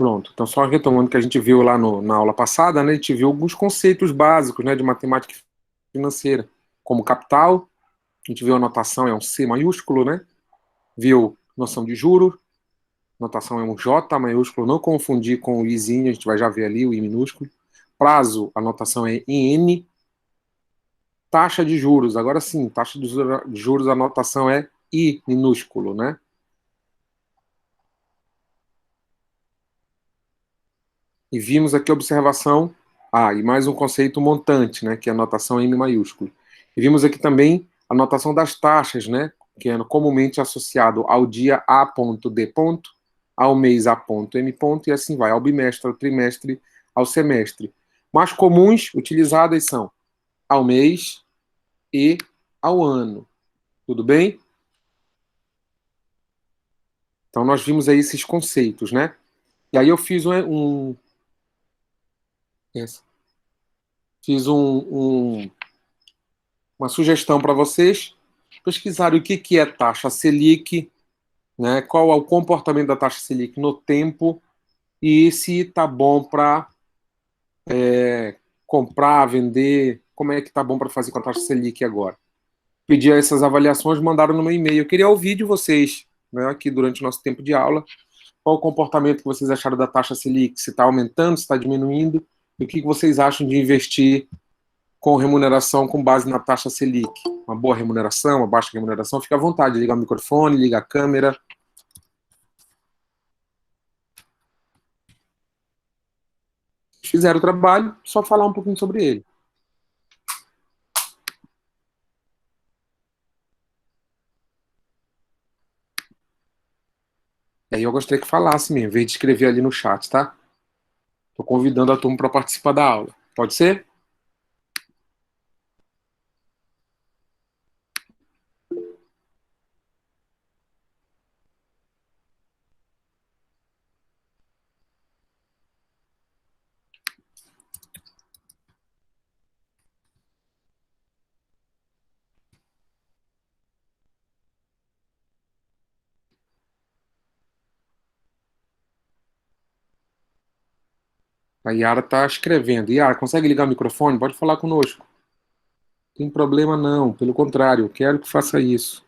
Pronto. Então, só retomando o que a gente viu lá na aula passada, né, a gente viu alguns conceitos básicos, né, de matemática financeira, como capital, a gente viu a notação é um C maiúsculo, né? Viu noção de juro, notação é um J maiúsculo, não confundir com o Izinho, a gente vai já ver ali o I minúsculo. Prazo, a notação é em N. Taxa de juros, agora sim, taxa de juros, a notação é I minúsculo, né? E vimos aqui a observação, e mais um conceito montante, né, que é a notação M maiúsculo. E vimos aqui também a notação das taxas, né, que é comumente associado ao dia A ponto D ponto, ao mês A ponto M ponto, e assim vai, ao bimestre, ao trimestre, ao semestre. Mais comuns utilizadas são ao mês e ao ano. Tudo bem? Então nós vimos aí esses conceitos, né? E aí eu fiz uma sugestão para vocês pesquisarem o que é taxa Selic, né? Qual é o comportamento da taxa Selic no tempo e se está bom para comprar, vender, como é que está bom para fazer com a taxa Selic agora. Pedi essas avaliações, mandaram no meu e-mail. Eu queria ouvir de vocês, né, aqui durante o nosso tempo de aula, qual o comportamento que vocês acharam da taxa Selic, se está aumentando, se está diminuindo, e o que vocês acham de investir com remuneração com base na taxa Selic. Uma boa remuneração, uma baixa remuneração, fica à vontade, liga o microfone, liga a câmera. Fizeram o trabalho, só falar um pouquinho sobre ele. E aí eu gostaria que falasse mesmo, em vez de escrever ali no chat, tá? Estou convidando a turma para participar da aula. Pode ser? A Yara está escrevendo. Yara, consegue ligar o microfone? Pode falar conosco. Não tem problema não, pelo contrário, eu quero que faça isso.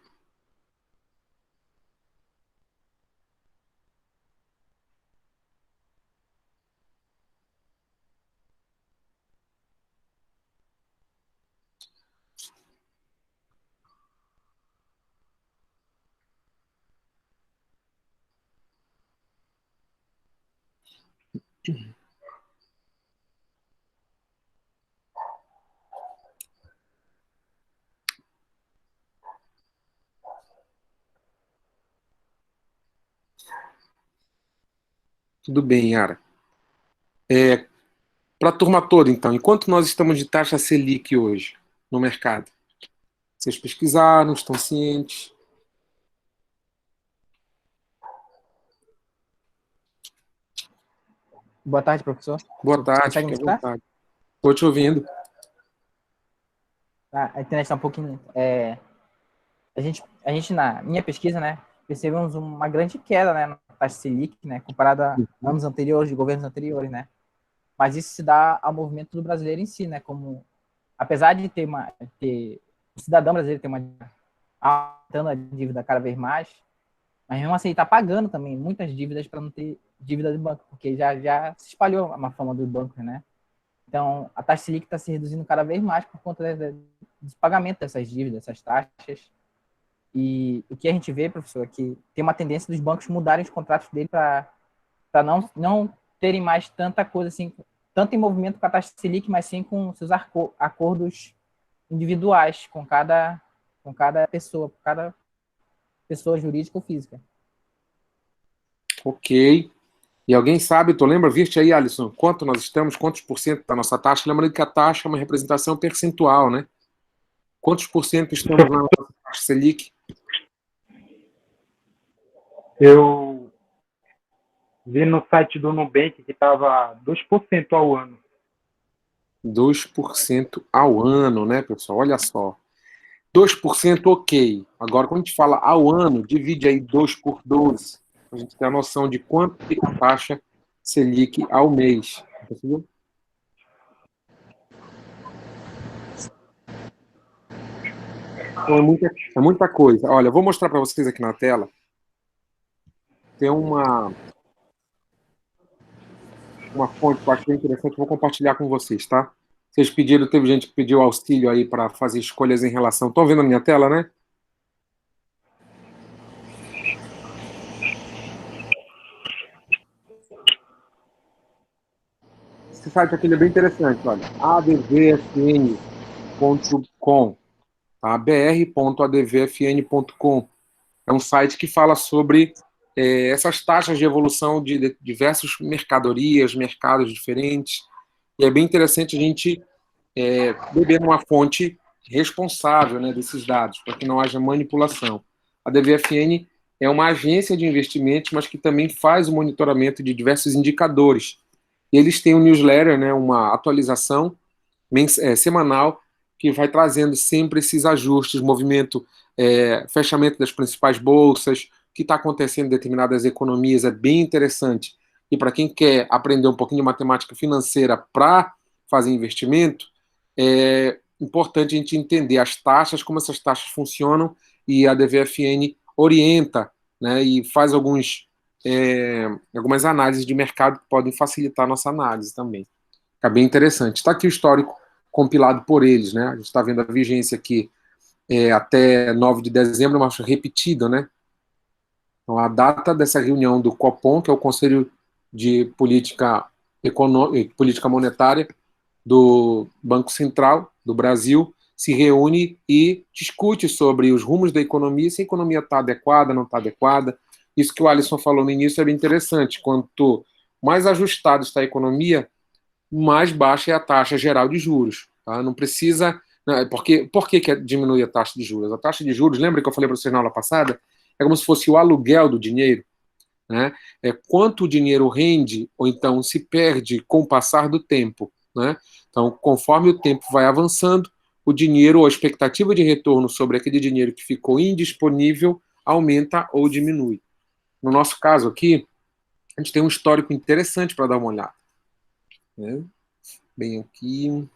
Tudo bem, Yara. Para a turma toda, então, enquanto nós estamos de taxa Selic hoje no mercado? Vocês pesquisaram, estão cientes? Boa tarde, professor. Boa tarde, Consegue me fique à escutar? vontade. Estou te ouvindo. A internet está um pouquinho... A gente, na minha pesquisa, né, percebemos uma grande queda, né, na taxa Selic, né, comparada a anos anteriores, de governos anteriores, né. Mas isso se dá ao movimento do brasileiro em si, né, como, apesar de o cidadão brasileiro ter aumentando a dívida cada vez mais, mas mesmo assim ele está pagando também muitas dívidas para não ter dívida de banco, porque já se espalhou a má fama dos bancos, né. Então, a taxa Selic está se reduzindo cada vez mais por conta do pagamento dessas dívidas, dessas taxas. E o que a gente vê, professor, é que tem uma tendência dos bancos mudarem os contratos dele para não terem mais tanta coisa assim, tanto envolvimento com a taxa Selic, mas sim com seus acordos individuais com cada pessoa jurídica ou física. Ok. E alguém sabe, tu lembra, viste aí, Alisson, quanto nós estamos, quantos por cento da nossa taxa? Lembrando que a taxa é uma representação percentual, né? Quantos por cento estamos na nossa taxa Selic? Eu vi no site do Nubank que estava 2% ao ano. 2% ao ano, né, pessoal? Olha só. 2% ok. Agora, quando a gente fala ao ano, divide aí 2 por 12. A gente tem a noção de quanto fica a taxa Selic ao mês. Conseguiu? Então, é muita coisa. Olha, eu vou mostrar para vocês aqui na tela. Tem uma fonte que eu acho bem interessante, vou compartilhar com vocês, tá? Vocês pediram, teve gente que pediu auxílio aí para fazer escolhas em relação. Estão vendo a minha tela, né? Esse site aqui é bem interessante, olha. advfn.com, tá? br.advfn.com. É um site que fala sobre essas taxas de evolução de diversas mercadorias, mercados diferentes. E é bem interessante a gente beber numa fonte responsável, né, desses dados, para que não haja manipulação. A DVFN é uma agência de investimentos, mas que também faz o monitoramento de diversos indicadores. E eles têm um newsletter, né, uma atualização semanal, que vai trazendo sempre esses ajustes, movimento, fechamento das principais bolsas, o que está acontecendo em determinadas economias, é bem interessante. E para quem quer aprender um pouquinho de matemática financeira para fazer investimento, é importante a gente entender as taxas, como essas taxas funcionam, e a DVFN orienta, né, e faz algumas análises de mercado que podem facilitar a nossa análise também. É bem interessante. Está aqui o histórico compilado por eles, né? A gente está vendo a vigência aqui até 9 de dezembro, mas repetida, né? Então, a data dessa reunião do Copom, que é o Conselho de Política Monetária do Banco Central do Brasil, se reúne e discute sobre os rumos da economia, se a economia está adequada, não está adequada. Isso que o Alisson falou no início é bem interessante. Quanto mais ajustada está a economia, mais baixa é a taxa geral de juros. Tá? Não precisa... Por que diminui a taxa de juros? A taxa de juros, lembra que eu falei para vocês na aula passada? É como se fosse o aluguel do dinheiro. Né? É quanto o dinheiro rende ou então se perde com o passar do tempo. Né? Então, conforme o tempo vai avançando, o dinheiro ou a expectativa de retorno sobre aquele dinheiro que ficou indisponível aumenta ou diminui. No nosso caso aqui, a gente tem um histórico interessante para dar uma olhada. Né? Bem aqui, vou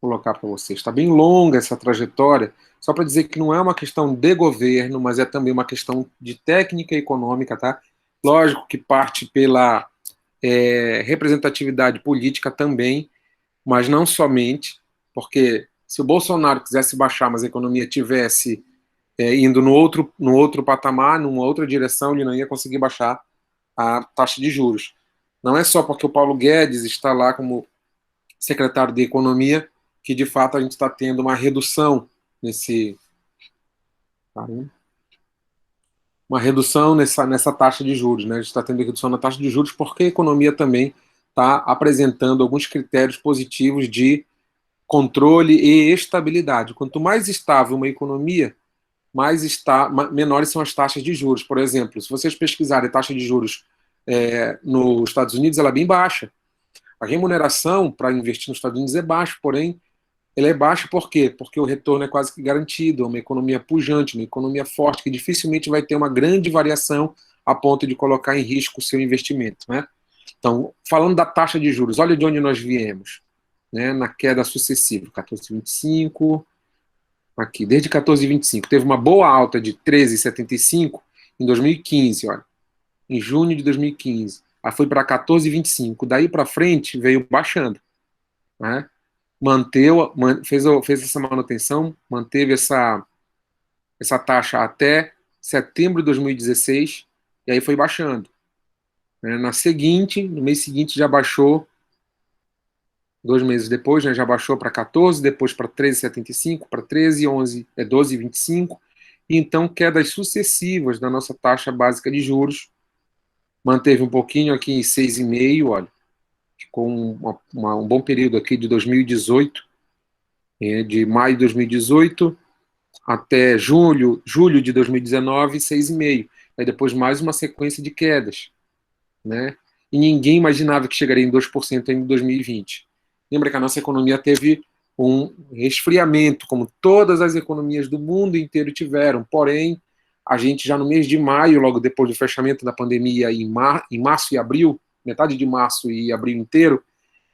colocar para vocês. Está bem longa essa trajetória, só para dizer que não é uma questão de governo, mas é também uma questão de técnica econômica, tá? Lógico que parte pela representatividade política também, mas não somente, porque se o Bolsonaro quisesse baixar, mas a economia tivesse indo no outro patamar, numa outra direção, ele não ia conseguir baixar a taxa de juros. Não é só porque o Paulo Guedes está lá como secretário de Economia que, de fato, a gente está tendo uma redução nessa taxa de juros. Né? A gente está tendo redução na taxa de juros porque a economia também está apresentando alguns critérios positivos de controle e estabilidade. Quanto mais estável uma economia, menores são as taxas de juros. Por exemplo, se vocês pesquisarem a taxa de juros nos Estados Unidos, ela é bem baixa. A remuneração para investir nos Estados Unidos é baixa, porém, ela é baixa por quê? Porque o retorno é quase que garantido, é uma economia pujante, uma economia forte, que dificilmente vai ter uma grande variação a ponto de colocar em risco o seu investimento. Né? Então, falando da taxa de juros, olha de onde nós viemos, né, na queda sucessiva, 14,25, aqui, desde 14,25, teve uma boa alta de 13,75 em 2015, olha, em junho de 2015, aí foi para 14,25, daí para frente veio baixando, né? Fez essa manutenção, manteve essa taxa até setembro de 2016, e aí foi baixando. No mês seguinte já baixou, 2 meses depois, né, já baixou para 14, depois para 13,75, para 13, 11, 12,25, e então quedas sucessivas da nossa taxa básica de juros, manteve um pouquinho aqui em 6,5, olha, ficou um bom período aqui de 2018, de maio de 2018 até julho de 2019, 6,5. Aí depois mais uma sequência de quedas. Né? E ninguém imaginava que chegaria em 2% em 2020. Lembra que a nossa economia teve um resfriamento, como todas as economias do mundo inteiro tiveram, porém, a gente já no mês de maio, logo depois do fechamento da pandemia, em março e abril, metade de março e abril inteiro,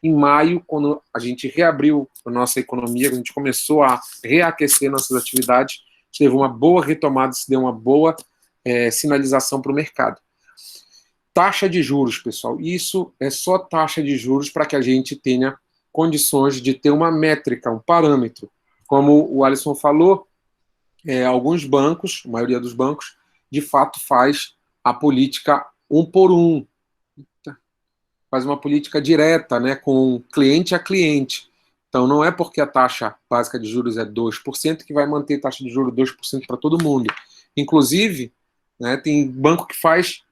em maio, quando a gente reabriu a nossa economia, a gente começou a reaquecer nossas atividades, teve uma boa retomada, se deu uma boa sinalização para o mercado. Taxa de juros, pessoal, isso é só taxa de juros para que a gente tenha condições de ter uma métrica, um parâmetro. Como o Alisson falou, alguns bancos, a maioria dos bancos, de fato faz a política 1 por 1, faz uma política direta, né, com cliente a cliente. Então, não é porque a taxa básica de juros é 2% que vai manter a taxa de juros 2% para todo mundo. Inclusive, né, tem banco que faz,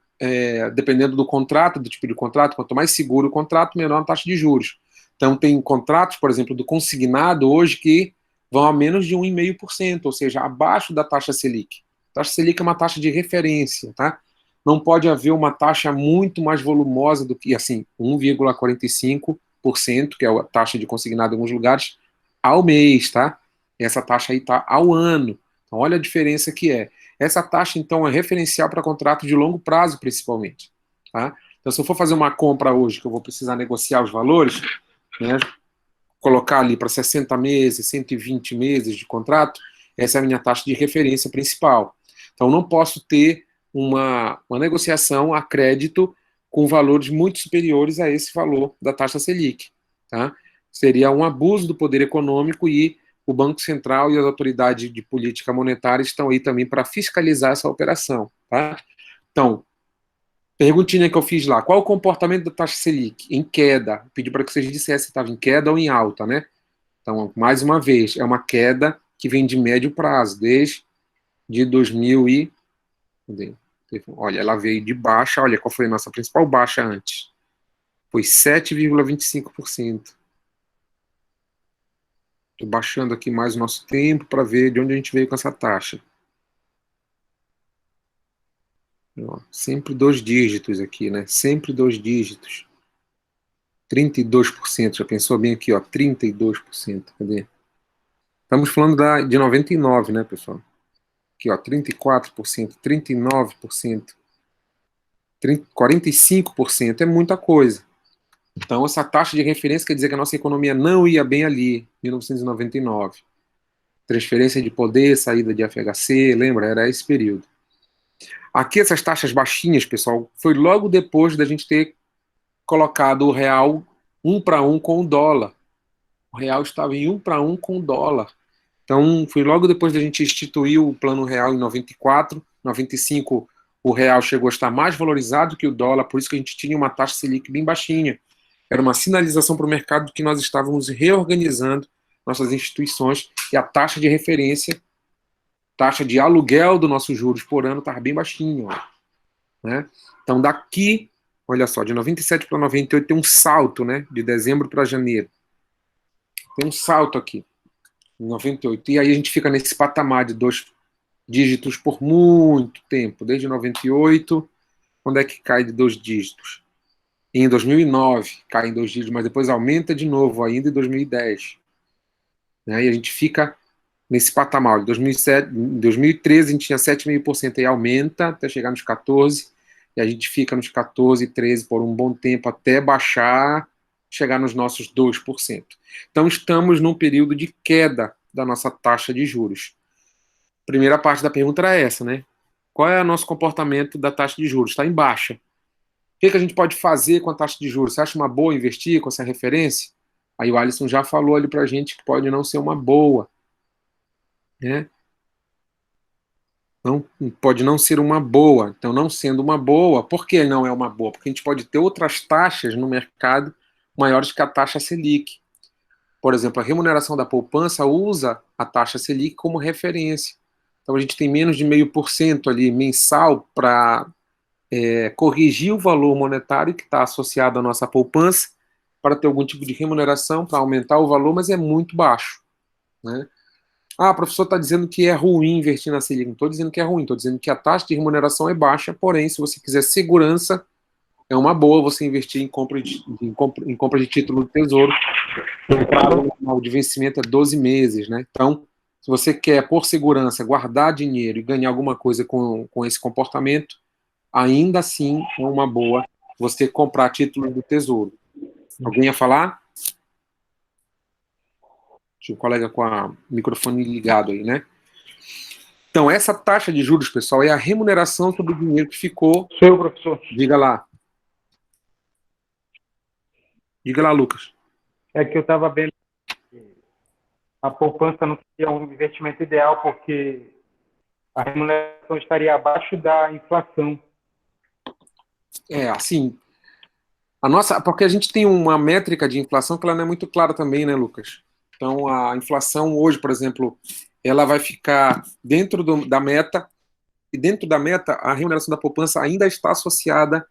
dependendo do contrato, do tipo de contrato, quanto mais seguro o contrato, menor a taxa de juros. Então, tem contratos, por exemplo, do consignado hoje que vão a menos de 1,5%, ou seja, abaixo da taxa Selic. A taxa Selic é uma taxa de referência, tá? Não pode haver uma taxa muito mais volumosa do que, assim, 1,45%, que é a taxa de consignado em alguns lugares, ao mês, tá? Essa taxa aí tá ao ano. Então, olha a diferença que é. Essa taxa, então, é referencial para contrato de longo prazo, principalmente, tá? Então, se eu for fazer uma compra hoje, que eu vou precisar negociar os valores, né, colocar ali para 60 meses, 120 meses de contrato, essa é a minha taxa de referência principal. Então, não posso ter uma negociação a crédito com valores muito superiores a esse valor da taxa Selic. Tá? Seria um abuso do poder econômico e o Banco Central e as autoridades de política monetária estão aí também para fiscalizar essa operação. Tá? Então, perguntinha que eu fiz lá, qual o comportamento da taxa Selic? Em queda. Pedi para que vocês dissessem se estava em queda ou em alta, né? Então, mais uma vez, é uma queda que vem de médio prazo, desde 2000 e... Olha, ela veio de baixa, olha qual foi a nossa principal baixa antes. Foi 7,25%. Estou baixando aqui mais o nosso tempo para ver de onde a gente veio com essa taxa. Ó, sempre 2 dígitos aqui, né? Sempre 2 dígitos. 32%, já pensou bem aqui, ó, 32%. Cadê? Estamos falando de 99, né, pessoal? Aqui, ó, 34%, 39%, 45%, é muita coisa. Então, essa taxa de referência quer dizer que a nossa economia não ia bem ali, 1999. Transferência de poder, saída de FHC, lembra? Era esse período. Aqui, essas taxas baixinhas, pessoal, foi logo depois da gente ter colocado o real 1 para 1 com o dólar. O real estava em 1 para 1 com o dólar. Então, foi logo depois da gente instituir o Plano Real em 94, 95, o real chegou a estar mais valorizado que o dólar, por isso que a gente tinha uma taxa Selic bem baixinha. Era uma sinalização para o mercado de que nós estávamos reorganizando nossas instituições e a taxa de referência, taxa de aluguel dos nossos juros por ano estava bem baixinha. Ó, né? Então, daqui, olha só, de 97 para 98 tem um salto, né? De dezembro para janeiro. Tem um salto aqui. 98. E aí a gente fica nesse patamar de 2 dígitos por muito tempo, desde 98, quando é que cai de 2 dígitos? Em 2009 cai em 2 dígitos, mas depois aumenta de novo ainda em 2010. Né? E a gente fica nesse patamar. Em 2013 a gente tinha 7,5% e aumenta até chegar nos 14%, e a gente fica nos 14, 13 por um bom tempo até baixar, chegar nos nossos 2%. Então, estamos num período de queda da nossa taxa de juros. Primeira parte da pergunta era essa, né? Qual é o nosso comportamento da taxa de juros? Está em baixa. O que a gente pode fazer com a taxa de juros? Você acha uma boa investir com essa referência? Aí o Alisson já falou ali para a gente que pode não ser uma boa. Né? Não, pode não ser uma boa. Então, não sendo uma boa, por que não é uma boa? Porque a gente pode ter outras taxas no mercado maiores que a taxa Selic. Por exemplo, a remuneração da poupança usa a taxa Selic como referência. Então, a gente tem menos de 0,5% ali mensal para corrigir o valor monetário que está associado à nossa poupança para ter algum tipo de remuneração, para aumentar o valor, mas é muito baixo. Né? Ah, o professor está dizendo que é ruim investir na Selic. Não estou dizendo que é ruim, estou dizendo que a taxa de remuneração é baixa, porém, se você quiser segurança, é uma boa você investir em compra de título do Tesouro. O prazo normal de vencimento é 12 meses, né? Então, Se você quer, por segurança, guardar dinheiro e ganhar alguma coisa com esse comportamento, ainda assim é uma boa você comprar títulos do Tesouro. Alguém ia falar? Tinha um colega com o microfone ligado aí, né? Então, essa taxa de juros, pessoal, é a remuneração sobre o dinheiro que ficou. Sou eu, professor. Diga lá. Diga lá, Lucas. É que eu estava vendo que a poupança não seria um investimento ideal, porque a remuneração estaria abaixo da inflação. Assim, porque a gente tem uma métrica de inflação que ela não é muito clara também, né, Lucas? Então, a inflação hoje, por exemplo, ela vai ficar dentro da meta, e dentro da meta, a remuneração da poupança ainda está associada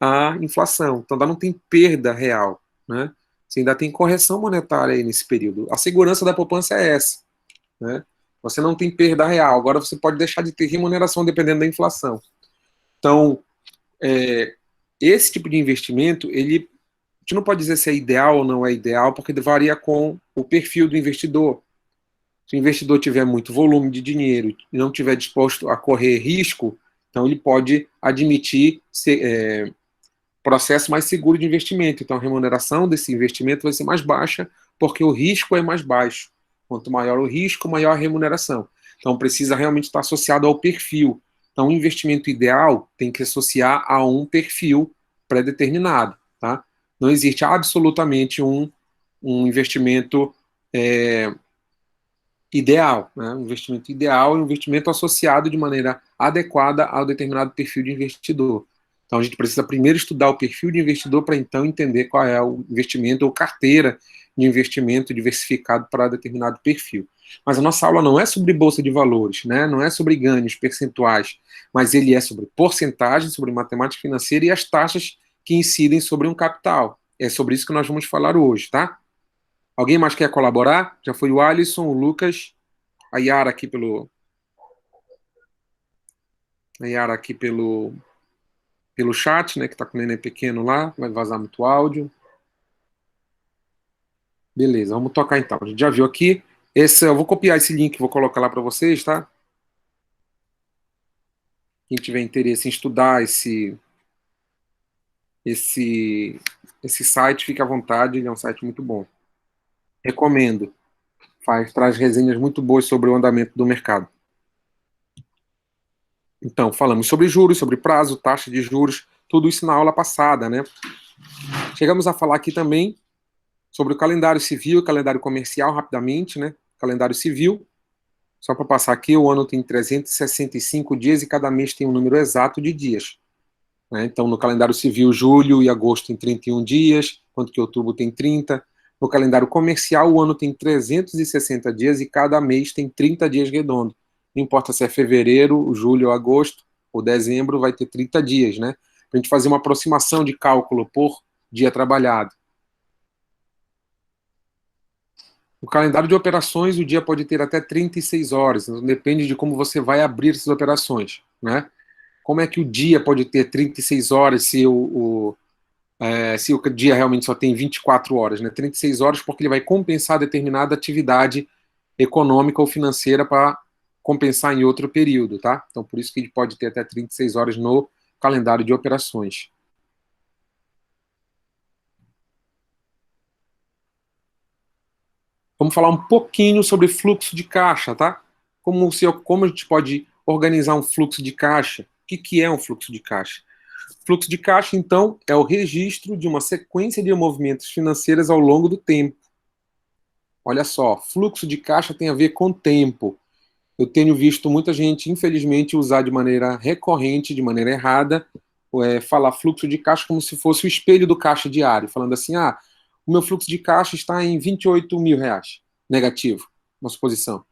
à inflação. Então, ainda não tem perda real, né? Você ainda tem correção monetária aí nesse período. A segurança da poupança é essa, né? Você não tem perda real. Agora, você pode deixar de ter remuneração dependendo da inflação. Então, esse tipo de investimento, a gente não pode dizer se é ideal ou não é ideal, porque varia com o perfil do investidor. Se o investidor tiver muito volume de dinheiro e não tiver disposto a correr risco, então ele pode admitir processo mais seguro de investimento. Então a remuneração desse investimento vai ser mais baixa, porque o risco é mais baixo. Quanto maior o risco, maior a remuneração. Então precisa realmente estar associado ao perfil. Então o investimento ideal tem que associar a um perfil pré-determinado. Tá? Não existe absolutamente um investimento ideal. Né? Um investimento ideal é um investimento associado de maneira adequada ao determinado perfil de investidor. Então a gente precisa primeiro estudar o perfil de investidor para então entender qual é o investimento ou carteira de investimento diversificado para determinado perfil. Mas a nossa aula não é sobre bolsa de valores, né? Não é sobre ganhos percentuais, mas ele é sobre porcentagem, sobre matemática financeira e as taxas que incidem sobre um capital. É sobre isso que nós vamos falar hoje, tá? Alguém mais quer colaborar? Já foi o Alisson, o Lucas, a Yara aqui pelo chat, né, que tá com o neném pequeno lá, vai vazar muito áudio. Beleza, vamos tocar então. A gente já viu aqui. Eu vou copiar esse link, vou colocar lá para vocês, tá? Quem tiver interesse em estudar esse site, fique à vontade, ele é um site muito bom. Recomendo. Traz resenhas muito boas sobre o andamento do mercado. Então, falamos sobre juros, sobre prazo, taxa de juros, tudo isso na aula passada, né? Chegamos a falar aqui também sobre o calendário civil e calendário comercial, rapidamente, né? Calendário civil, só para passar aqui, o ano tem 365 dias e cada mês tem um número exato de dias. Né? Então, no calendário civil, julho e agosto tem 31 dias, enquanto que outubro tem 30. No calendário comercial, o ano tem 360 dias e cada mês tem 30 dias redondos. Não importa se é fevereiro, julho, agosto ou dezembro, vai ter 30 dias, né? Para a gente fazer uma aproximação de cálculo por dia trabalhado. No calendário de operações, o dia pode ter até 36 horas, então depende de como você vai abrir essas operações, né? Como é que o dia pode ter 36 horas se o dia realmente só tem 24 horas, né? 36 horas porque ele vai compensar determinada atividade econômica ou financeira para compensar em outro período, tá? Então, por isso que ele pode ter até 36 horas no calendário de operações. Vamos falar um pouquinho sobre fluxo de caixa, tá? Como a gente pode organizar um fluxo de caixa? O que é um fluxo de caixa? Fluxo de caixa, então, é o registro de uma sequência de movimentos financeiros ao longo do tempo. Olha só, fluxo de caixa tem a ver com tempo. Eu tenho visto muita gente, infelizmente, usar de maneira recorrente, de maneira errada, falar fluxo de caixa como se fosse o espelho do caixa diário, falando assim, o meu fluxo de caixa está em 28 mil reais, negativo, uma suposição.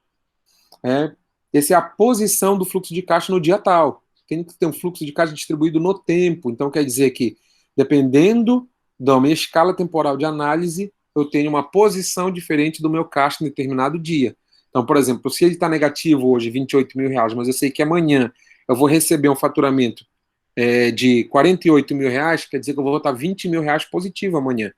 Essa é a posição do fluxo de caixa no dia tal. Tem que ter um fluxo de caixa distribuído no tempo. Então, quer dizer que, dependendo da minha escala temporal de análise, eu tenho uma posição diferente do meu caixa em determinado dia. Então, por exemplo, se ele está negativo hoje, 28 mil reais, mas eu sei que amanhã eu vou receber um faturamento de 48 mil reais, quer dizer que eu vou estar 20 mil reais positivo amanhã.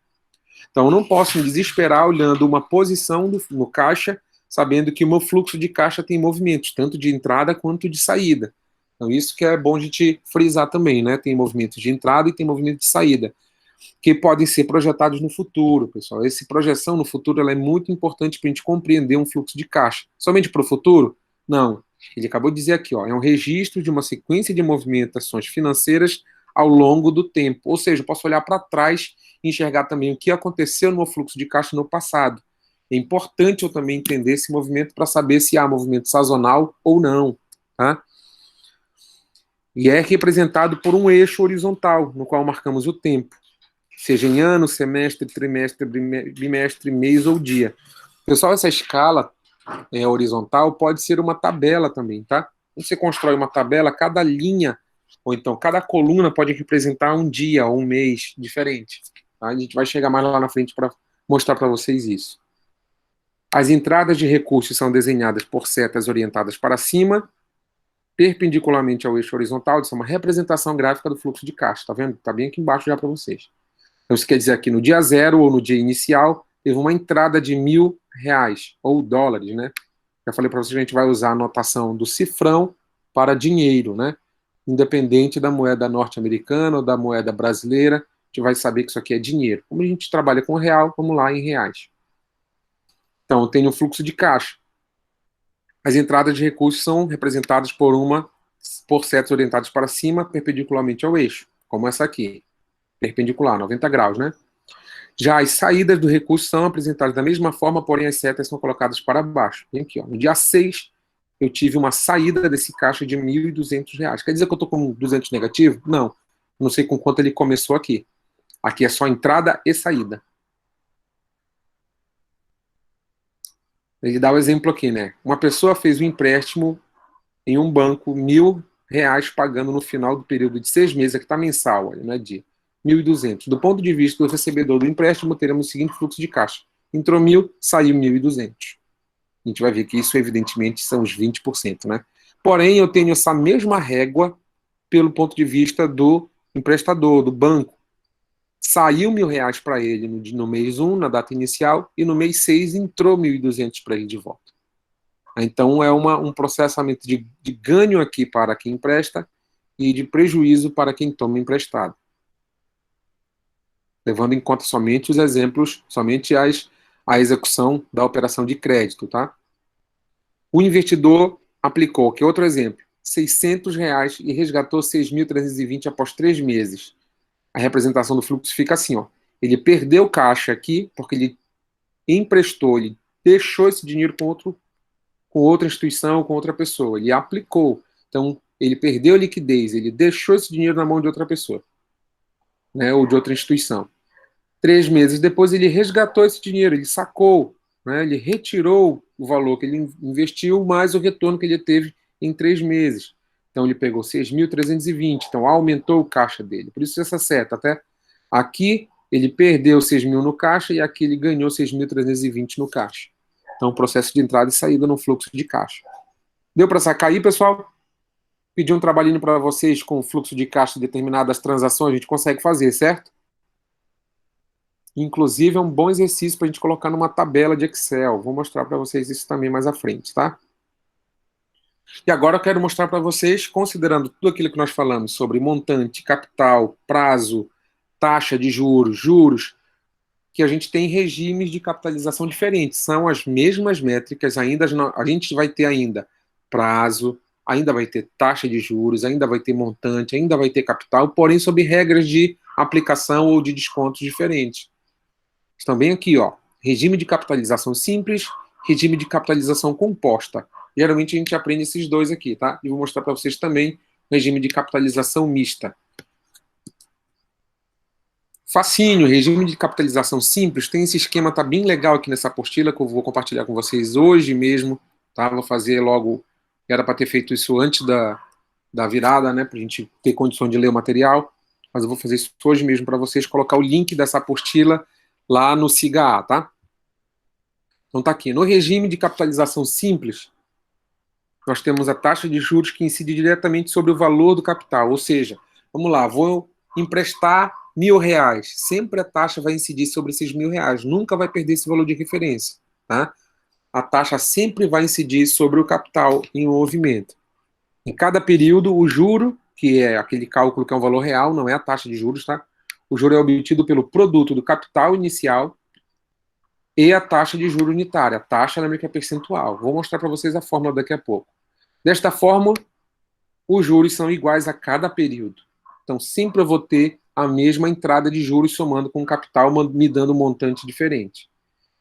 Então, eu não posso me desesperar olhando uma posição no caixa sabendo que o meu fluxo de caixa tem movimentos, tanto de entrada quanto de saída. Então, isso que é bom a gente frisar também, né? Tem movimentos de entrada e tem movimento de saída, que podem ser projetados no futuro, pessoal. Essa projeção no futuro ela é muito importante para a gente compreender um fluxo de caixa. Somente para o futuro? Não. Ele acabou de dizer aqui, ó, é um registro de uma sequência de movimentações financeiras ao longo do tempo. Ou seja, eu posso olhar para trás e enxergar também o que aconteceu no meu fluxo de caixa no passado. É importante eu também entender esse movimento para saber se há movimento sazonal ou não, tá? E é representado por um eixo horizontal, no qual marcamos o tempo, seja em ano, semestre, trimestre, bimestre, mês ou dia. Pessoal, essa escala horizontal pode ser uma tabela também, tá? Quando você constrói uma tabela, cada linha, ou então cada coluna pode representar um dia ou um mês diferente. Tá? A gente vai chegar mais lá na frente para mostrar para vocês isso. As entradas de recursos são desenhadas por setas orientadas para cima, perpendicularmente ao eixo horizontal. Isso é uma representação gráfica do fluxo de caixa, tá vendo? Tá bem aqui embaixo já para vocês. Então, isso quer dizer que no dia zero ou no dia inicial, teve uma entrada de R$1.000, ou dólares, né? Já falei para vocês que a gente vai usar a notação do cifrão para dinheiro, né? Independente da moeda norte-americana ou da moeda brasileira, a gente vai saber que isso aqui é dinheiro. Como a gente trabalha com real, vamos lá em reais. Então, eu tenho o fluxo de caixa. As entradas de recursos são representadas por setas orientadas para cima, perpendicularmente ao eixo, como essa aqui. Perpendicular, 90 graus, né? Já as saídas do recurso são apresentadas da mesma forma, porém as setas são colocadas para baixo. Vem aqui, ó. No dia 6, eu tive uma saída desse caixa de R$1.200. Quer dizer que eu estou com 200 negativo? Não. Não sei com quanto ele começou aqui. Aqui é só entrada e saída. Ele dá o exemplo aqui, né? Uma pessoa fez um empréstimo em um banco, R$1.000, pagando no final do período de 6 meses, aqui está mensal, olha, não é dia. 1.200. Do ponto de vista do recebedor do empréstimo, teremos o seguinte fluxo de caixa. Entrou 1.000, saiu 1.200. A gente vai ver que isso, evidentemente, são os 20%, né? Porém, eu tenho essa mesma régua pelo ponto de vista do emprestador, do banco. Saiu R$1.000 para ele no mês 1, na data inicial, e no mês 6 entrou 1.200 para ele de volta. Então, é um processamento de ganho aqui para quem empresta e de prejuízo para quem toma emprestado. Levando em conta somente os exemplos, somente a execução da operação de crédito, tá? O investidor aplicou, que é outro exemplo, R$600 e resgatou 6.320 após 3 meses. A representação do fluxo fica assim, ó. Ele perdeu caixa aqui, porque ele emprestou, ele deixou esse dinheiro com outra instituição, com outra pessoa. Ele aplicou. Então, ele perdeu a liquidez, ele deixou esse dinheiro na mão de outra pessoa, né, ou de outra instituição. 3 meses depois, ele resgatou esse dinheiro, ele sacou, né, ele retirou o valor que ele investiu, mais o retorno que ele teve em 3 meses. Então, ele pegou 6.320, então aumentou o caixa dele. Por isso, essa seta, até aqui, ele perdeu 6.000 no caixa e aqui ele ganhou 6.320 no caixa. Então, processo de entrada e saída no fluxo de caixa. Deu para sacar aí, pessoal? Pedi um trabalhinho para vocês com o fluxo de caixa de determinadas transações, a gente consegue fazer, certo? Inclusive, é um bom exercício para a gente colocar numa tabela de Excel. Vou mostrar para vocês isso também mais à frente, tá? E agora eu quero mostrar para vocês, considerando tudo aquilo que nós falamos sobre montante, capital, prazo, taxa de juros, que a gente tem regimes de capitalização diferentes. São as mesmas métricas, ainda a gente vai ter ainda prazo, ainda vai ter taxa de juros, ainda vai ter montante, ainda vai ter capital, porém sob regras de aplicação ou de descontos diferentes. Estão bem aqui, ó. Regime de capitalização simples, regime de capitalização composta. Geralmente a gente aprende esses dois aqui, tá? E vou mostrar para vocês também o regime de capitalização mista. Facinho, regime de capitalização simples, tem esse esquema, tá bem legal aqui nessa apostila, que eu vou compartilhar com vocês hoje mesmo, tá? Vou fazer logo, era para ter feito isso antes da virada, né, pra gente ter condição de ler o material, mas eu vou fazer isso hoje mesmo para vocês, colocar o link dessa apostila lá no SIGA A, tá? Então tá aqui, no regime de capitalização simples, nós temos a taxa de juros que incide diretamente sobre o valor do capital, ou seja, vamos lá, vou emprestar R$1.000, sempre a taxa vai incidir sobre esses R$1.000, nunca vai perder esse valor de referência, tá? a taxa sempre vai incidir sobre o capital em movimento. Em cada período, o juro, que é aquele cálculo que é um valor real, não é a taxa de juros, tá? O juro é obtido pelo produto do capital inicial e a taxa de juros unitária. A taxa lembra que é percentual. Vou mostrar para vocês a fórmula daqui a pouco. Desta forma, os juros são iguais a cada período. Então, sempre eu vou ter a mesma entrada de juros somando com o capital, me dando um montante diferente.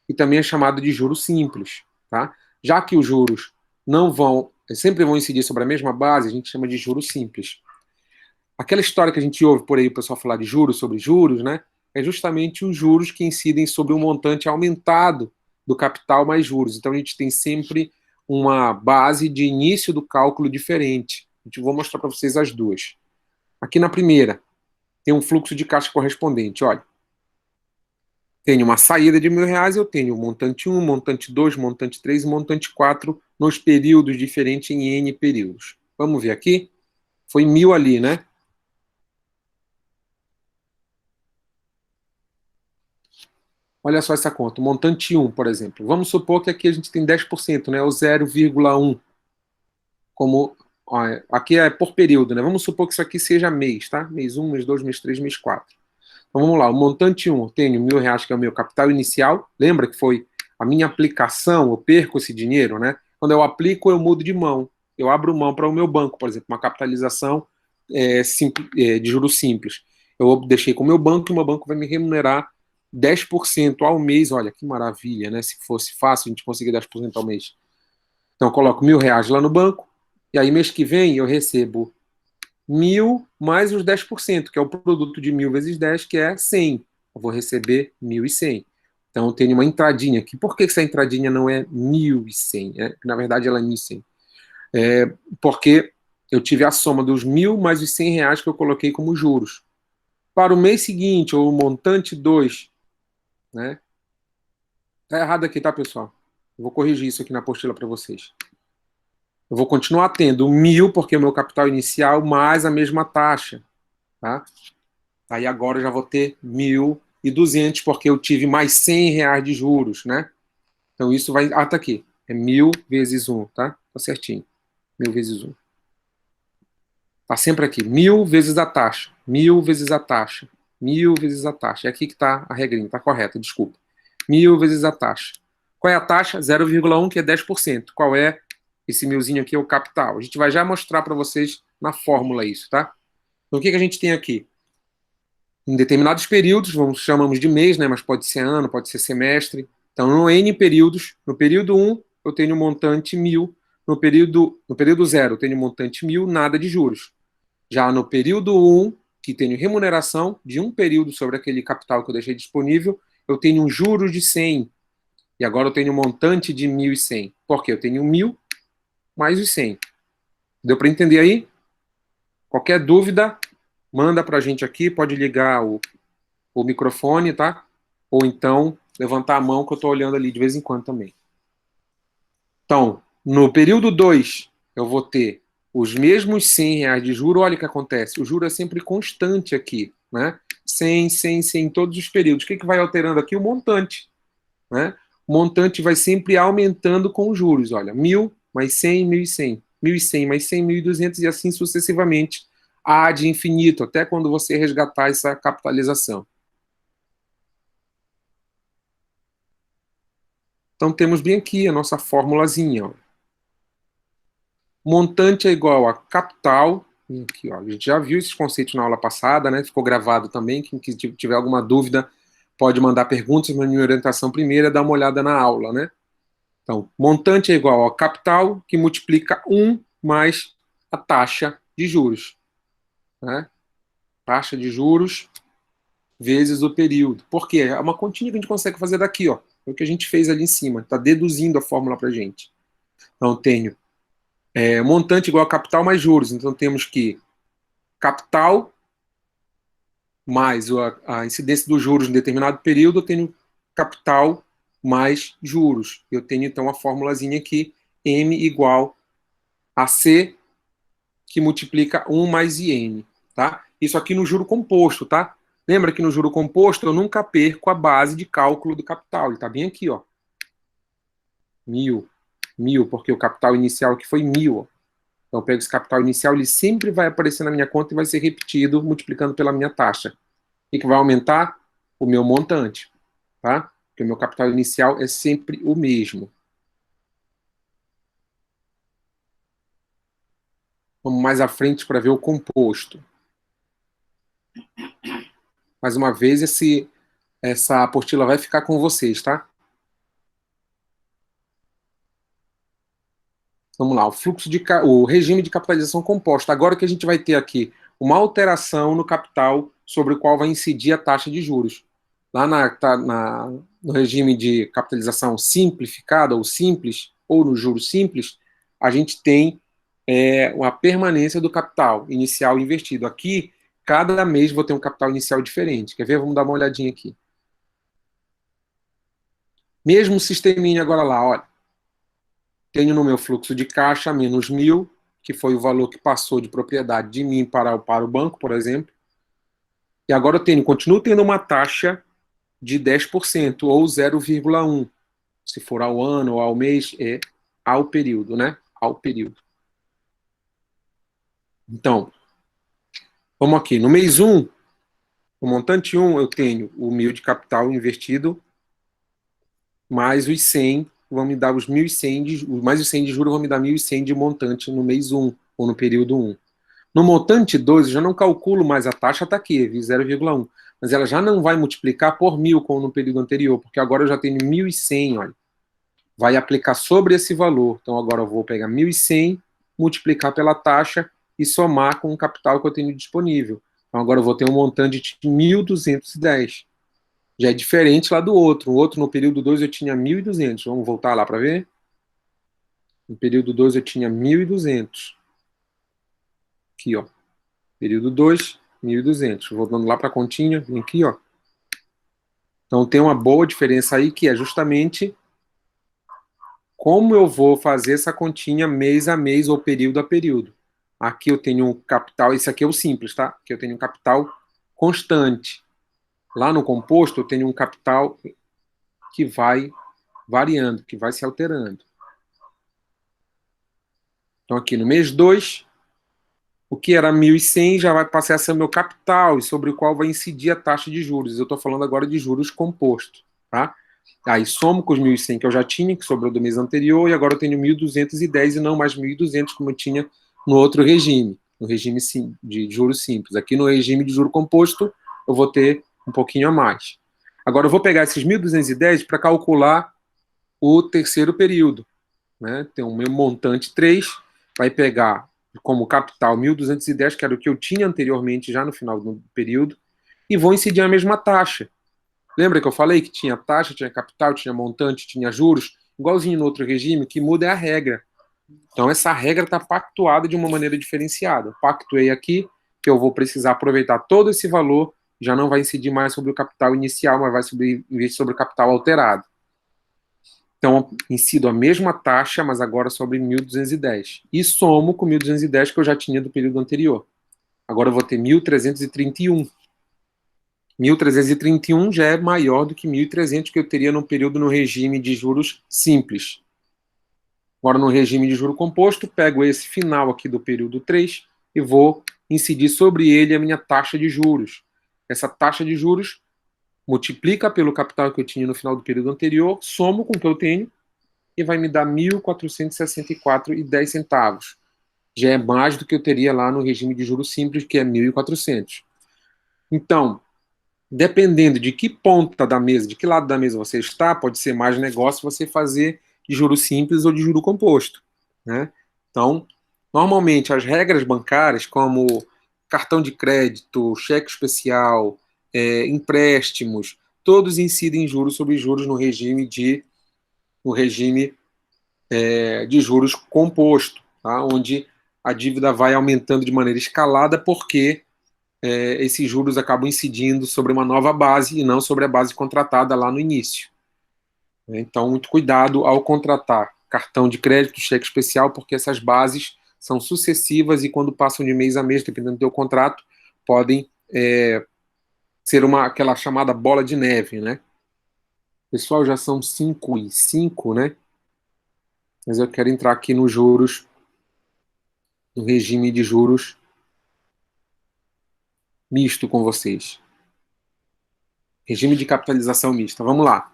E também é chamado de juros simples, tá? Já que os juros não vão, sempre vão incidir sobre a mesma base, a gente chama de juros simples. Aquela história que a gente ouve por aí o pessoal falar de juros sobre juros, né? É justamente os juros que incidem sobre um montante aumentado do capital mais juros. Então a gente tem sempre uma base de início do cálculo diferente. Vou mostrar para vocês as duas. Aqui na primeira, tem um fluxo de caixa correspondente. Olha, tenho uma saída de R$1.000, eu tenho montante 1, montante 2, montante 3 e montante 4 nos períodos diferentes em N períodos. Vamos ver aqui? Foi 1.000 ali, né? Olha só essa conta, montante 1, por exemplo. Vamos supor que aqui a gente tem 10%, né? O 0,1. Como, ó, aqui é por período, né? Vamos supor que isso aqui seja mês, tá? Mês 1, mês 2, mês 3, mês 4. Então vamos lá, o montante 1, eu tenho R$1.000, que é o meu capital inicial. Lembra que foi a minha aplicação, eu perco esse dinheiro, né? Quando eu aplico, eu mudo de mão. Eu abro mão para o meu banco, por exemplo, uma capitalização de juros simples. Eu deixei com o meu banco e o meu banco vai me remunerar 10% ao mês. Olha, que maravilha, né? Se fosse fácil a gente conseguir 10% ao mês. Então eu coloco R$1.000 lá no banco, e aí mês que vem eu recebo 1.000 mais os 10%, que é o produto de 1.000 vezes 10, que é 100. Eu vou receber 1.100. Então eu tenho uma entradinha aqui. Por que essa entradinha não é 1.100? Na verdade ela é 1.100. Porque eu tive a soma dos 1.000 mais os R$100 que eu coloquei como juros. Para o mês seguinte, ou o montante 2, né? Tá errado aqui, tá, pessoal? Eu vou corrigir isso aqui na apostila para vocês. Eu vou continuar tendo 1.000, porque é o meu capital inicial, mais a mesma taxa, tá? Aí agora eu já vou ter 1.200, porque eu tive mais R$100 de juros, né? Então isso vai... Ah, tá aqui. É 1.000 vezes 1, tá? Tá certinho. 1.000 vezes 1. Tá sempre aqui. 1.000 vezes a taxa. 1.000 vezes a taxa. 1.000 vezes a taxa. É aqui que tá a regrinha. Tá correta, desculpa. 1.000 vezes a taxa. Qual é a taxa? 0,1, que é 10%. Qual é esse 1.000zinho aqui? É o capital. A gente vai já mostrar para vocês na fórmula isso, tá? Então o que a gente tem aqui? Em determinados períodos, chamamos de mês, né? Mas pode ser ano, pode ser semestre. Então, no N períodos, no período 1, eu tenho montante 1.000. No período 0, eu tenho montante 1.000, nada de juros. Já no período 1, que tenho remuneração de um período sobre aquele capital que eu deixei disponível, eu tenho um juros de 100. E agora eu tenho um montante de 1.100. Por quê? Eu tenho 1.000 mais os 100. Deu para entender aí? Qualquer dúvida, manda para a gente aqui, pode ligar o microfone, tá? Ou então levantar a mão que eu estou olhando ali de vez em quando também. Então, no período 2, eu vou ter os mesmos R$100 de juro. Olha o que acontece, o juro é sempre constante aqui, né? 100, 100, 100 em todos os períodos. O que vai alterando aqui? O montante, né? O montante vai sempre aumentando com os juros. Olha, 1.000 mais 100, 1.100. 1.100 mais 100, 1.200 e assim sucessivamente. Ad infinito, até quando você resgatar essa capitalização. Então temos bem aqui a nossa formulazinha. Ó. Montante é igual a capital. Aqui, ó, a gente já viu esses conceitos na aula passada, né? Ficou gravado também. Quem tiver alguma dúvida pode mandar perguntas na minha orientação primeira, dar uma olhada na aula, né? Então, montante é igual a capital que multiplica 1 mais a taxa de juros. Né? Taxa de juros vezes o período. Por quê? É uma continha que a gente consegue fazer daqui, ó. É o que a gente fez ali em cima. Está deduzindo a fórmula para a gente. Então, tenho montante igual a capital mais juros. Então, temos que capital mais a incidência dos juros em determinado período, eu tenho capital mais juros. Eu tenho, então, a formulazinha aqui, M igual a C, que multiplica 1 mais IN. Tá? Isso aqui no juro composto, tá? Lembra que no juro composto eu nunca perco a base de cálculo do capital. Ele está bem aqui, ó. 1.000, porque o capital inicial aqui foi 1.000. Então, eu pego esse capital inicial, ele sempre vai aparecer na minha conta e vai ser repetido multiplicando pela minha taxa. O que vai aumentar? O meu montante, tá? Porque o meu capital inicial é sempre o mesmo. Vamos mais à frente para ver o composto. Mais uma vez, essa apostila vai ficar com vocês, tá? Vamos lá, o regime de capitalização composta. Agora que a gente vai ter aqui uma alteração no capital sobre o qual vai incidir a taxa de juros. Lá no regime de capitalização simplificada, ou simples, ou no juros simples, a gente tem uma permanência do capital inicial investido. Aqui, cada mês vou ter um capital inicial diferente. Quer ver? Vamos dar uma olhadinha aqui. Mesmo sisteminha agora lá, olha. Tenho no meu fluxo de caixa menos 1.000, que foi o valor que passou de propriedade de mim para o banco, por exemplo. E agora continuo tendo uma taxa de 10%, ou 0,1. Se for ao ano ou ao mês, é ao período, né? Ao período. Então, vamos aqui. No mês 1, no montante 1, eu tenho o 1.000 de capital investido, mais os 100 vão me dar os 1.100 mais os 100 de juros vão me dar 1.100 de montante no mês 1, ou no período 1. No montante 2, eu já não calculo mais a taxa, está aqui, 0,1. Mas ela já não vai multiplicar por 1.000, como no período anterior, porque agora eu já tenho 1.100, olha. Vai aplicar sobre esse valor. Então agora eu vou pegar 1.100, multiplicar pela taxa e somar com o capital que eu tenho disponível. Então agora eu vou ter um montante de 1.210. Já é diferente lá do outro. O outro, no período 2, eu tinha 1.200. Vamos voltar lá para ver? No período 2, eu tinha 1.200. Aqui, ó. Período 2, 1.200. Voltando lá para a continha, vem aqui, ó. Então tem uma boa diferença aí, que é justamente como eu vou fazer essa continha mês a mês ou período a período. Aqui eu tenho um capital, esse aqui é o simples, tá? Aqui eu tenho um capital constante. Lá no composto, eu tenho um capital que vai variando, que vai se alterando. Então, aqui no mês 2, o que era 1.100 já vai passar a ser meu capital, e sobre o qual vai incidir a taxa de juros. Eu estou falando agora de juros composto, tá? Aí somo com os 1.100 que eu já tinha, que sobrou do mês anterior, e agora eu tenho 1.210 e não mais 1.200, como eu tinha no outro regime, no regime de juros simples. Aqui no regime de juro composto, eu vou ter um pouquinho a mais. Agora eu vou pegar esses 1.210 para calcular o terceiro período, né? Tem o meu montante 3, vai pegar como capital 1.210, que era o que eu tinha anteriormente já no final do período, e vou incidir a mesma taxa. Lembra que eu falei que tinha taxa, tinha capital, tinha montante, tinha juros? Igualzinho no outro regime, que muda é a regra. Então essa regra está pactuada de uma maneira diferenciada. Pactuei aqui que eu vou precisar aproveitar todo esse valor, já não vai incidir mais sobre o capital inicial, mas vai incidir sobre o capital alterado. Então, incido a mesma taxa, mas agora sobre 1.210. E somo com 1.210 que eu já tinha do período anterior. Agora eu vou ter 1.331. 1.331 já é maior do que 1.300 que eu teria no período no regime de juros simples. Agora, no regime de juro composto, pego esse final aqui do período 3 e vou incidir sobre ele a minha taxa de juros. Essa taxa de juros multiplica pelo capital que eu tinha no final do período anterior, somo com o que eu tenho e vai me dar 1.464,10. Já é mais do que eu teria lá no regime de juros simples, que é 1.400. Então, dependendo de que ponta da mesa, de que lado da mesa você está, pode ser mais negócio você fazer de juros simples ou de juro composto, né? Então, normalmente as regras bancárias, como cartão de crédito, cheque especial, empréstimos, todos incidem juros sobre juros no regime de juros composto, tá? Onde a dívida vai aumentando de maneira escalada porque esses juros acabam incidindo sobre uma nova base e não sobre a base contratada lá no início. Então, muito cuidado ao contratar cartão de crédito, cheque especial, porque essas bases são sucessivas e quando passam de mês a mês, dependendo do teu contrato, podem ser aquela chamada bola de neve, né? Pessoal, já são 5:05, né? mas eu quero entrar aqui nos juros, no regime de juros misto com vocês. Regime de capitalização mista. Vamos lá.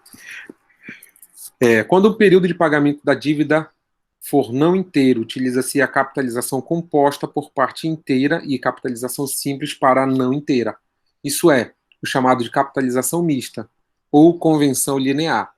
Quando o período de pagamento da dívida for não inteiro, utiliza-se a capitalização composta por parte inteira e capitalização simples para a não inteira. Isso é, o chamado de capitalização mista, ou convenção linear.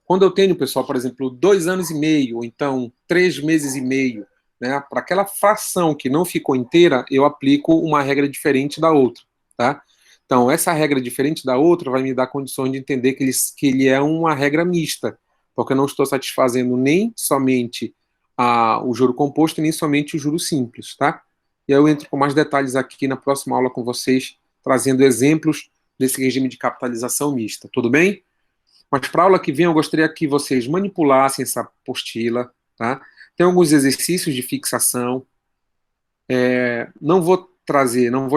Quando eu tenho, pessoal, por exemplo, 2 anos e meio, ou então 3 meses e meio, né, para aquela fração que não ficou inteira, eu aplico uma regra diferente da outra. Tá? Então, essa regra diferente da outra vai me dar condições de entender que ele é uma regra mista, porque eu não estou satisfazendo nem somente o juro composto, nem somente o juro simples. Tá? E aí eu entro com mais detalhes aqui na próxima aula com vocês, trazendo exemplos desse regime de capitalização mista. Tudo bem? Mas para a aula que vem, eu gostaria que vocês manipulassem essa apostila. Tá? Tem alguns exercícios de fixação. Não vou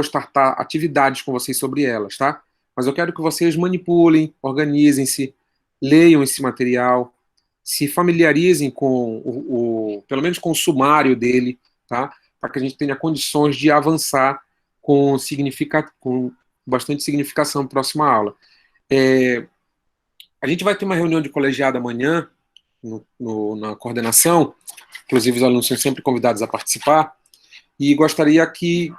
startar atividades com vocês sobre elas, tá? Mas eu quero que vocês manipulem, organizem-se, leiam esse material, se familiarizem com pelo menos com o sumário dele, tá? Para que a gente tenha condições de avançar com bastante significação na próxima aula. A gente vai ter uma reunião de colegiado amanhã, na coordenação, inclusive os alunos são sempre convidados a participar, e gostaria que,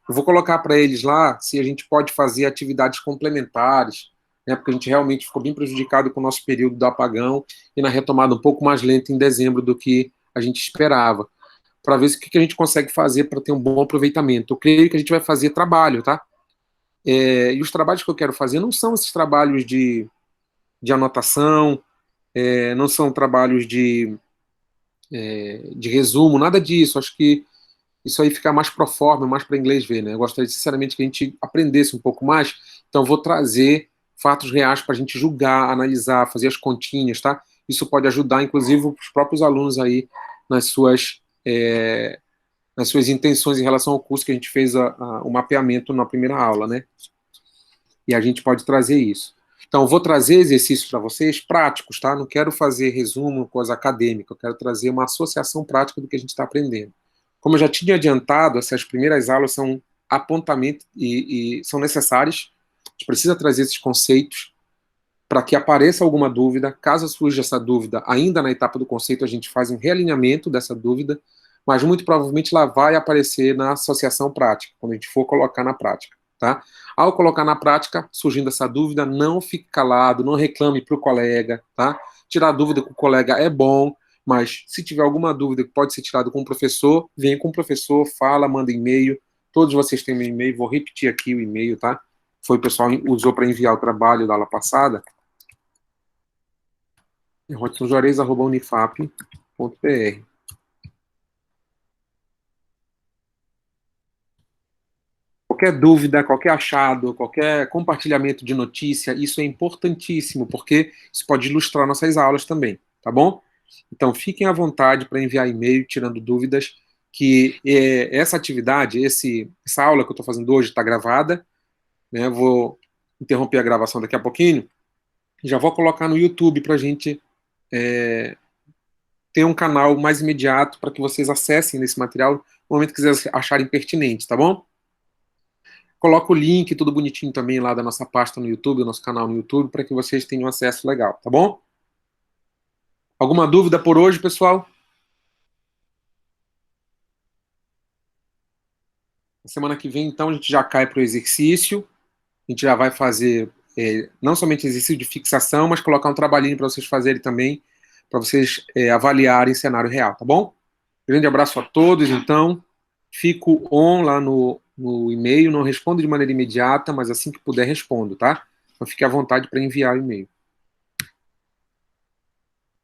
eu vou colocar para eles lá, se a gente pode fazer atividades complementares, né, porque a gente realmente ficou bem prejudicado com o nosso período do apagão e na retomada um pouco mais lenta em dezembro do que a gente esperava, para ver o que a gente consegue fazer para ter um bom aproveitamento. Eu creio que a gente vai fazer trabalho, tá? E os trabalhos que eu quero fazer não são esses trabalhos de anotação, não são trabalhos de resumo, nada disso. Acho que isso aí fica mais pro forma, mais para inglês ver, né? Eu gostaria, sinceramente, que a gente aprendesse um pouco mais, então eu vou trazer fatos reais para a gente julgar, analisar, fazer as continhas, tá? Isso pode ajudar, inclusive, os próprios alunos aí nas suas intenções em relação ao curso que a gente fez o mapeamento na primeira aula, né? E a gente pode trazer isso. Então, eu vou trazer exercícios para vocês práticos, tá? Não quero fazer resumo, coisa acadêmica, eu quero trazer uma associação prática do que a gente está aprendendo. Como eu já tinha adiantado, essas primeiras aulas são apontamento e são necessárias. A gente precisa trazer esses conceitos para que apareça alguma dúvida. Caso surja essa dúvida, ainda na etapa do conceito, a gente faz um realinhamento dessa dúvida, mas muito provavelmente lá vai aparecer na associação prática, quando a gente for colocar na prática. Tá? Ao colocar na prática, surgindo essa dúvida, não fique calado, não reclame para o colega. Tá? Tirar dúvida com o colega é bom, mas se tiver alguma dúvida que pode ser tirada com o professor, venha com o professor, fala, manda e-mail. Todos vocês têm meu e-mail, vou repetir aqui o e-mail, tá? Foi o pessoal usou para enviar o trabalho da aula passada. rodsonjuarez@unifap.br. Qualquer dúvida, qualquer achado, qualquer compartilhamento de notícia, isso é importantíssimo, porque isso pode ilustrar nossas aulas também, tá bom? Então, fiquem à vontade para enviar e-mail, tirando dúvidas, que essa atividade, essa aula que eu estou fazendo hoje está gravada, né? Vou interromper a gravação daqui a pouquinho, e já vou colocar no YouTube para a gente ter um canal mais imediato para que vocês acessem esse material no momento que quiserem acharem pertinente, tá bom? Coloco o link, tudo bonitinho também lá da nossa pasta no YouTube, do nosso canal no YouTube, para que vocês tenham acesso legal, tá bom? Alguma dúvida por hoje, pessoal? Na semana que vem, então, a gente já cai para o exercício. A gente já vai fazer não somente exercício de fixação, mas colocar um trabalhinho para vocês fazerem também, para vocês avaliarem cenário real, tá bom? Grande abraço a todos, então. Fico on lá no e-mail, não respondo de maneira imediata, mas assim que puder respondo, tá? Então fique à vontade para enviar o e-mail.